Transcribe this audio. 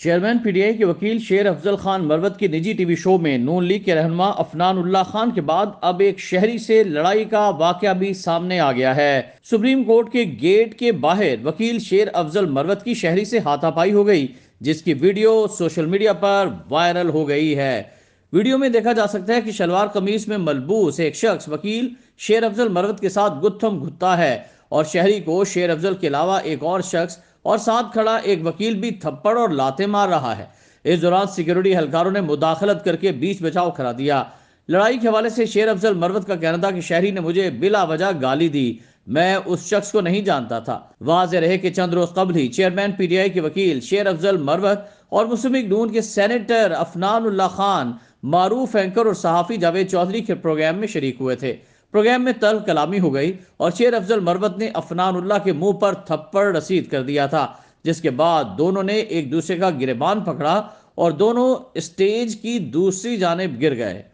Chairman PTI के वकील शेर अफजल खान मरवत के निजी टीवी शो में नून लीग के रहनुमा अफनान उल्लाह खान के बाद अब एक शहरी से लड़ाई का वाकया भी सामने आ गया है। सुप्रीम कोर्ट के गेट के बाहर वकील शेर अफजल मरवत की शहरी से हाथापाई हो गई, जिसकी वीडियो सोशल मीडिया पर वायरल हो गई है। वीडियो में देखा जा सकता है कि शलवार कमीज में मलबूस एक शख्स वकील शेर अफजल मरवत के साथ गुत्थम घुत्ता है और शहरी को शेर अफजल के अलावा एक और शख्स और साथ खड़ा एक वकील भी थप्पड़ और लाते मार रहा है। इस दौरान सिक्योरिटी एहलकारों ने मुदाखलत करके बीच बचाव करा दिया। लड़ाई के हवाले से शेर अफजल मरवत का कहना था कि शहरी ने मुझे बिला वजह गाली दी, मैं उस शख्स को नहीं जानता था। वाज़ेह रहे कि चंद रोज कबल ही चेयरमैन पीटीआई के वकील शेर अफजल मरवत और मुस्लिम लीग नून के सेनेटर अफनान उल्लाह खान मारूफ एंकर और सहाफी जावेद चौधरी के प्रोग्राम में शरीक हुए थे। प्रोग्राम में तल्ख कलामी हो गई और शेर अफजल मरवत ने अफनान उल्लाह के मुंह पर थप्पड़ रसीद कर दिया था, जिसके बाद दोनों ने एक दूसरे का गिरेबान पकड़ा और दोनों स्टेज की दूसरी जानिब गिर गए।